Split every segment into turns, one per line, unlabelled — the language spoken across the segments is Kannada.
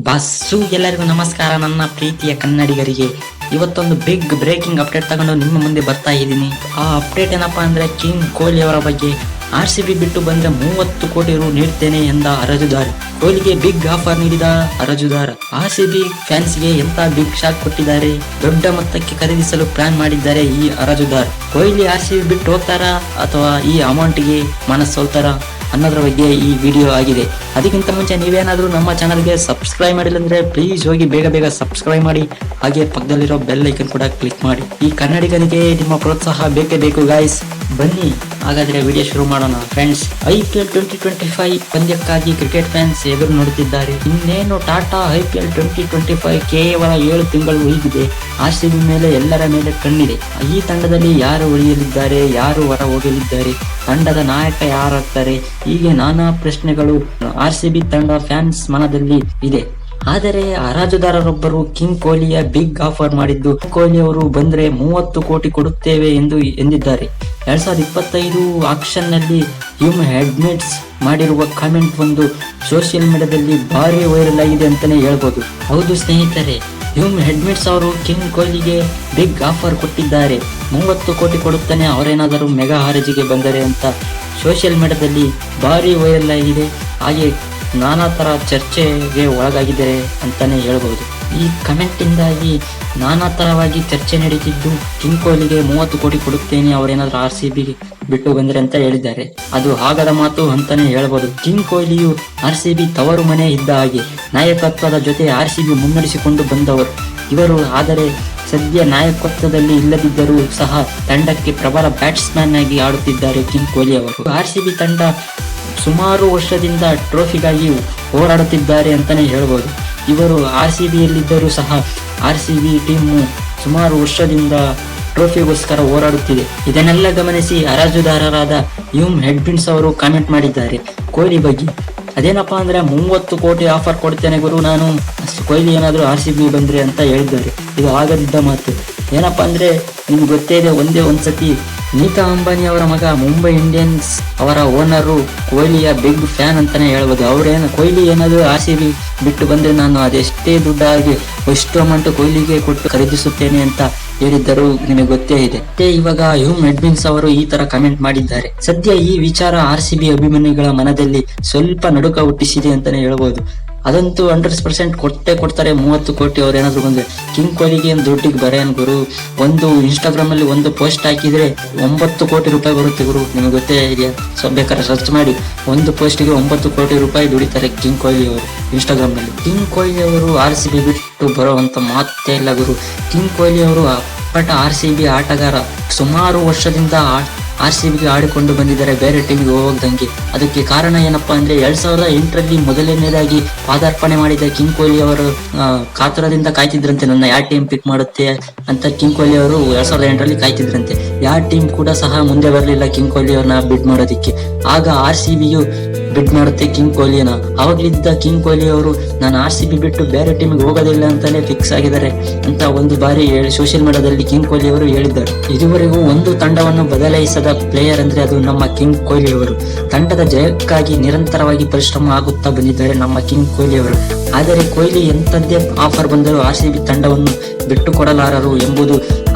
ಬಸ್ಸು ಎಲ್ಲರಿಗೂ ನಮಸ್ಕಾರ ನನ್ನ ಪ್ರೀತಿಯ ಕನ್ನಡಿಗರಿಗೆ. ಇವತ್ತೊಂದು ಬಿಗ್ ಬ್ರೇಕಿಂಗ್ ಅಪ್ಡೇಟ್ ತಗೊಂಡು ನಿಮ್ಮ ಮುಂದೆ ಬರ್ತಾ ಇದ್ದೀನಿ. ಆ ಅಪ್ಡೇಟ್ ಏನಪ್ಪಾ ಅಂದ್ರೆ ಕಿಂಗ್ ಕೊಹ್ಲಿ ಅವರ ಬಗ್ಗೆ. RCB ಬಿಟ್ಟು ಬಂದ್ರೆ 30 ಕೋಟಿ ರು ನೀಡ್ತೇನೆ ಎಂದ ಅರಜುದಾರ್. ಕೊಹ್ಲಿಗೆ ಬಿಗ್ ಆಫರ್ ನೀಡಿದ ಅರಜುದಾರ್ RCB ಫ್ಯಾನ್ಸ್ಗೆ ಎಂತ ಬಿಗ್ ಶಾಕ್ ಕೊಟ್ಟಿದ್ದಾರೆ. ದೊಡ್ಡ ಮೊತ್ತಕ್ಕೆ ಖರೀದಿಸಲು ಪ್ಲಾನ್ ಮಾಡಿದ್ದಾರೆ ಈ ಅರಜುದಾರ್. ಕೊಹ್ಲಿ RCB ಬಿಟ್ಟು ಹೋಗ್ತಾರಾ ಅಥವಾ ಈ ಅಮೌಂಟ್ಗೆ ಮನಸ್ಸೋಲ್ತಾರ ಅನ್ನೋದ್ರ ಬಗ್ಗೆ ಈ ವಿಡಿಯೋ ಆಗಿದೆ. ಅದಕ್ಕಿಂತ ಮುಂಚೆ ನೀವೇನಾದ್ರೂ ನಮ್ಮ ಚಾನಲ್ಗೆ ಸಬ್ಸ್ಕ್ರೈಬ್ ಮಾಡಿಲ್ಲ ಅಂದ್ರೆ ಪ್ಲೀಸ್ ಹೋಗಿ ಬೇಗ ಸಬ್ಸ್ಕ್ರೈಬ್ ಮಾಡಿ, ಹಾಗೆ ಪಕ್ಕದಲ್ಲಿರೋ ಬೆಲ್ ಐಕನ್ ಕೂಡ ಕ್ಲಿಕ್ ಮಾಡಿ. ಈ ಕನ್ನಡಿಗನಿಗೆ ನಿಮ್ಮ ಪ್ರೋತ್ಸಾಹ ಬೇಕೇ ಬೇಕು ಗಾಯ್ಸ್. ಬನ್ನಿ ಹಾಗಾದ್ರೆ ವಿಡಿಯೋ ಶುರು ಮಾಡೋಣ ಫ್ರೆಂಡ್ಸ್. IPL 2025 ಪಂದ್ಯಕ್ಕಾಗಿ ಕ್ರಿಕೆಟ್ ಫ್ಯಾನ್ಸ್ ಎದುರು ನೋಡುತ್ತಿದ್ದಾರೆ. ಇನ್ನೇನು ಟಾಟಾ IPL 2025 ಕೇವಲ 7 ತಿಂಗಳು ಉಳಿದಿದೆ. RCB ಮೇಲೆ ಎಲ್ಲರ ಮೇಲೆ ಕಣ್ಣಿದೆ. ಈ ತಂಡದಲ್ಲಿ ಯಾರು ಉಳಿಯಲಿದ್ದಾರೆ, ಯಾರು ಹೊರ ಹೋಗಲಿದ್ದಾರೆ, ತಂಡದ ನಾಯಕ ಯಾರಾಗ್ತಾರೆ, ಹೀಗೆ ನಾನಾ ಪ್ರಶ್ನೆಗಳು RCB ತಂಡ ಫ್ಯಾನ್ಸ್ ಮನದಲ್ಲಿ ಇದೆ. ಆದರೆ ಹರಾಜುದಾರರೊಬ್ಬರು ಕಿಂಗ್ ಕೊಹ್ಲಿಯ ಬಿಗ್ ಆಫರ್ ಮಾಡಿದ್ದು, ಕೊಹ್ಲಿ ಅವರು ಬಂದ್ರೆ 30 ಕೋಟಿ ಕೊಡುತ್ತೇವೆ ಎಂದಿದ್ದಾರೆ. 2025 ಆಕ್ಷನ್ ನಲ್ಲಿ ಹ್ಯೂಮ್ ಹೆಡ್ಮೇಟ್ಸ್ ಮಾಡಿರುವ ಕಾಮೆಂಟ್ ಒಂದು ಸೋಷಿಯಲ್ ಮೀಡಿಯಾದಲ್ಲಿ ಭಾರಿ ವೈರಲ್ ಆಗಿದೆ ಅಂತಾನೆ ಹೇಳ್ಬೋದು. ಹೌದು ಸ್ನೇಹಿತರೆ, ಹ್ಯೂಮ್ ಹೆಡ್ಮೇಟ್ಸ್ ಅವರು ಕಿಂಗ್ ಕೊಹ್ಲಿಗೆ ಬಿಗ್ ಆಫರ್ ಕೊಟ್ಟಿದ್ದಾರೆ. 30 ಕೋಟಿ ಕೊಡುತ್ತಾನೆ ಅವರೇನಾದರೂ ಮೆಗಾ ಹರಾಜಿಗೆ ಬಂದರೆ ಅಂತ ಸೋಷಿಯಲ್ ಮೀಡಿಯಾದಲ್ಲಿ ಭಾರಿ ವೈರಲ್ ಆಗಿದೆ. ಹಾಗೆ ನಾನಾ ತರ ಚರ್ಚೆಗೆ ಒಳಗಾಗಿದ್ದಾರೆ ಅಂತಾನೆ ಹೇಳ್ಬಹುದು. ಈ ಕಮೆಂಟ್ ಇಂದಾಗಿ ನಾನಾ ತರವಾಗಿ ಚರ್ಚೆ ನಡೀತಿದ್ದು, ಕಿಂಗ್ ಕೊಹ್ಲಿಗೆ 30 ಕೋಟಿ ಕೊಡುತ್ತೇನೆ ಅವರೇನಾದ್ರೂ RCB ಬಿಟ್ಟು ಬಂದ್ರೆ ಅಂತ ಹೇಳಿದ್ದಾರೆ. ಅದು ಆಗದ ಮಾತು ಅಂತಾನೆ ಹೇಳ್ಬೋದು. ಕಿಂಗ್ ಕೊಹ್ಲಿಯು RCB ತವರು ಮನೆ ಇದ್ದ ಹಾಗೆ ನಾಯಕತ್ವದ ಜೊತೆ RCB ಮುನ್ನಡೆಸಿಕೊಂಡು ಬಂದವರು ಇವರು. ಆದರೆ ಸದ್ಯ ನಾಯಕತ್ವದಲ್ಲಿ ಇಲ್ಲದಿದ್ದರೂ ಸಹ ತಂಡಕ್ಕೆ ಪ್ರಬಲ ಬ್ಯಾಟ್ಸ್ಮನ್ ಆಗಿ ಆಡುತ್ತಿದ್ದಾರೆ ಕಿಂಗ್ ಕೊಹ್ಲಿ ಅವರು. RCB ತಂಡ ಸುಮಾರು ವರ್ಷದಿಂದ ಟ್ರೋಫಿಗಾಗಿ ಹೋರಾಡುತ್ತಿದ್ದಾರೆ ಅಂತಾನೆ ಹೇಳ್ಬೋದು. ಇವರು RCBಯಲ್ಲಿದ್ದರೂ ಸಹ RCB ಟೀಮು ಸುಮಾರು ವರ್ಷದಿಂದ ಟ್ರೋಫಿಗೋಸ್ಕರ ಹೋರಾಡುತ್ತಿದೆ. ಇದನ್ನೆಲ್ಲ ಗಮನಿಸಿ ಹರಾಜುದಾರರಾದ ಹ್ಯೂಮ್ ಹೆಡ್ಮೇಟ್ಸ್ ಅವರು ಕಾಮೆಂಟ್ ಮಾಡಿದ್ದಾರೆ ಕೊಹ್ಲಿ ಬಗ್ಗೆ. ಅದೇನಪ್ಪಾ ಅಂದ್ರೆ 30 ಕೋಟಿ ಆಫರ್ ಕೊಡ್ತೇನೆ ಗುರು ನಾನು, ಕೊಹ್ಲಿ ಏನಾದ್ರು RCB ಬಂದ್ರೆ ಅಂತ ಹೇಳಿದ್ದಾರೆ. ಇದು ಆಗದಿದ್ದ ಮಾತು. ಏನಪ್ಪಾ ಅಂದ್ರೆ ನಿಮ್ಗೆ ಗೊತ್ತೇ ಇದೆ, ಒಂದ್ಸತಿ ನೀತಾ ಅಂಬಾನಿ ಅವರ ಮಗ ಮುಂಬೈ ಇಂಡಿಯನ್ಸ್ ಅವರ ಓನರು ಕೊಹ್ಲಿಯ ಬಿಗ್ ಫ್ಯಾನ್ ಅಂತಾನೆ ಹೇಳ್ಬೋದು. ಕೊಹ್ಲಿ ಏನಾದ್ರು RCB ಬಿಟ್ಟು ಬಂದ್ರೆ ನಾನು ಅದೆಷ್ಟೇ ದುಡ್ಡಾಗಿ ಎಷ್ಟು ಅಮೌಂಟ್ ಕೊಹ್ಲಿಗೆ ಕೊಟ್ಟು ಖರೀದಿಸುತ್ತೇನೆ ಅಂತ ಹೇಳಿದ್ದರು, ನಿಮಗೆ ಗೊತ್ತೇ ಇದೆ. ಇವಾಗ ಹ್ಯೂಮ್ ಹೆಡ್ಮೇಟ್ಸ್ ಅವರು ಈ ತರ ಕಮೆಂಟ್ ಮಾಡಿದ್ದಾರೆ. ಸದ್ಯ ಈ ವಿಚಾರ RCB ಅಭಿಮಾನಿಗಳ ಮನದಲ್ಲಿ ಸ್ವಲ್ಪ ನಡುಕ ಹುಟ್ಟಿಸಿದೆ ಅಂತಾನೆ ಹೇಳ್ಬೋದು. ಅದಂತೂ 100% ಕೊಡ್ತಾರೆ 30 ಕೋಟಿ ಅವ್ರು ಏನಾದ್ರು ಬಂದ್ರೆ. ಕಿಂಗ್ ಕೊಹ್ಲಿಗೆ ದುಡ್ಡಿಗೆ ಬರೆಯನ್ ಗುರು. ಒಂದು ಇನ್ಸ್ಟಾಗ್ರಾಮ್ ಅಲ್ಲಿ ಒಂದು ಪೋಸ್ಟ್ ಹಾಕಿದ್ರೆ 9 ಕೋಟಿ ರೂಪಾಯಿ ಬರುತ್ತೆ ಗುರು, ನಿಮಗೆ ಗೊತ್ತೇ ಇದೆಯಾ? ಸೊ ಬೇಕಾದ್ರೆ ಸರ್ಚ್ ಮಾಡಿ, ಒಂದು ಪೋಸ್ಟ್ಗೆ 9 ಕೋಟಿ ರೂಪಾಯಿ ದುಡಿತಾರೆ ಕಿಂಗ್ ಕೊಹ್ಲಿ ಅವರು ಇನ್ಸ್ಟಾಗ್ರಾಮ್ ನಲ್ಲಿ. ಕಿಂಗ್ ಕೊಹ್ಲಿ ಅವರು RCB ಬಿಟ್ಟು ಬರುವಂತ ಮಾತೇ ಇಲ್ಲ ಗುರು. ಕಿಂಗ್ ಕೊಹ್ಲಿ ಅವರು ಅಪ್ಪಟ RCB ಆಟಗಾರ. ಸುಮಾರು ವರ್ಷದಿಂದ RCBಗೆ ಆಡಿಕೊಂಡು ಬಂದಿದ್ದಾರೆ, ಬೇರೆ ಟೀಮಿಗೆ ಹೋಗದಂಗೆ. ಅದಕ್ಕೆ ಕಾರಣ ಏನಪ್ಪಾ ಅಂದ್ರೆ 2008ರಲ್ಲಿ ಮೊದಲನೇದಾಗಿ ಪಾದಾರ್ಪಣೆ ಮಾಡಿದ ಕಿಂಗ್ ಕೊಹ್ಲಿ ಅವರು ಕಾತುರದಿಂದ ಕಾಯ್ತಿದ್ರಂತೆ, ನನ್ನ ಯಾವ ಟೀಮ್ ಪಿಕ್ ಮಾಡುತ್ತೆ ಅಂತ. ಕಿಂಗ್ ಕೊಹ್ಲಿ ಅವರು 2008ರಲ್ಲಿ ಕಾಯ್ತಿದ್ರಂತೆ. ಯಾವ ಟೀಮ್ ಕೂಡ ಸಹ ಮುಂದೆ ಬರಲಿಲ್ಲ ಕಿಂಗ್ ಕೊಹ್ಲಿ ಅವ್ರನ್ನ ಬಿಡ್ ಮಾಡೋದಿಕ್ಕೆ. ಆಗ RCBಯು ಬಿಡ್ ಮಾಡುತ್ತೆ ಕಿಂಗ್ ಕೊಹ್ಲಿನ. ಅವಾಗ್ಲಿದ್ದ ಕಿಂಗ್ ಕೊಹ್ಲಿ ಅವರು ನಾನು RCB ಬಿಟ್ಟು ಬೇರೆ ಟೀಮಿಗೆ ಹೋಗೋದಿಲ್ಲ ಅಂತಾನೆ ಫಿಕ್ಸ್ ಆಗಿದ್ದಾರೆ ಅಂತ ಒಂದು ಬಾರಿ ಸೋಷಿಯಲ್ ಮೀಡಿಯಾದಲ್ಲಿ ಕಿಂಗ್ ಕೊಹ್ಲಿ ಅವರು ಹೇಳಿದ್ದಾರೆ. ಇದುವರೆಗೂ ಒಂದು ತಂಡವನ್ನು ಬದಲಾಯಿಸದ ಪ್ಲೇಯರ್ ಅಂದ್ರೆ ಅದು ನಮ್ಮ ಕಿಂಗ್ ಕೊಹ್ಲಿ ಅವರು. ತಂಡದ ಜಯಕ್ಕಾಗಿ ನಿರಂತರವಾಗಿ ಪರಿಶ್ರಮ ಆಗುತ್ತಾ ಬಂದಿದ್ದಾರೆ ನಮ್ಮ ಕಿಂಗ್ ಕೊಹ್ಲಿ ಅವರು. ಆದರೆ ಕೊಹ್ಲಿ ಎಂತದ್ದೇ ಆಫರ್ ಬಂದರೂ RCB ತಂಡವನ್ನು ಬಿಟ್ಟು ಕೊಡಲಾರರು ಎಂಬುದು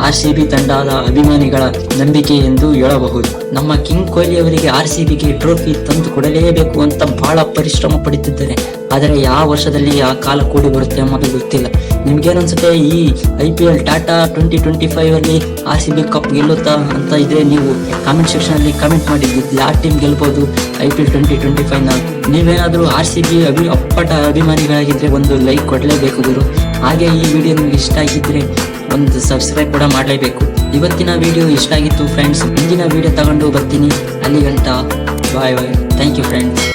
RCB ತಂಡದ ಅಭಿಮಾನಿಗಳ ನಂಬಿಕೆ ಎಂದು ಹೇಳಬಹುದು. ನಮ್ಮ ಕಿಂಗ್ ಕೊಹ್ಲಿ ಅವರಿಗೆ RCBಗೆ ಟ್ರೋಫಿ ತಂದು ಕೊಡಲೇಬೇಕು ಅಂತ ಬಹಳ ಪರಿಶ್ರಮ ಪಡುತ್ತಿದ್ದಾರೆ. ಆದರೆ ಯಾವ ವರ್ಷದಲ್ಲಿ ಆ ಕಾಲ ಕೂಡಿ ಬರುತ್ತೆ ಅನ್ನೋದು ಗೊತ್ತಿಲ್ಲ. ನಿಮ್ಗೇನನ್ಸುತ್ತೆ? ಈ IPL ಟಾಟಾ 2025 ಅಲ್ಲಿ RCB ಕಪ್ ಗೆಲ್ಲುತ್ತಾ ಅಂತ ಇದ್ರೆ ನೀವು ಕಾಮೆಂಟ್ ಸೆಕ್ಷನ್ ಅಲ್ಲಿ ಕಾಮೆಂಟ್ ಮಾಡಿ, ಯಾವ ಟೀಮ್ ಗೆಲ್ಬಹುದು IPL 2025 ನ. ನೀವೇನಾದ್ರೂ RCB ಅಪ್ಪಟ ಅಭಿಮಾನಿಗಳಾಗಿದ್ರೆ ಒಂದು ಲೈಕ್ ಕೊಡ್ಲೇಬೇಕು ಗುರು. ಹಾಗೆ ಈ ವಿಡಿಯೋ ನಿಮ್ಗೆ ಇಷ್ಟ ಆಗಿದ್ರೆ ಒಂದು ಸಬ್ಸ್ಕ್ರೈಬ್ ಕೂಡ ಮಾಡಲೇಬೇಕು. ಇವತ್ತಿನ ವಿಡಿಯೋ ಇಷ್ಟ ಆಗಿತ್ತು ಫ್ರೆಂಡ್ಸ್. ಮುಂದಿನ ವಿಡಿಯೋ ತಗೊಂಡು ಬರ್ತೀನಿ. ಅಲ್ಲಿ ಗಂಟ ಬಾಯ್. Thank you friends.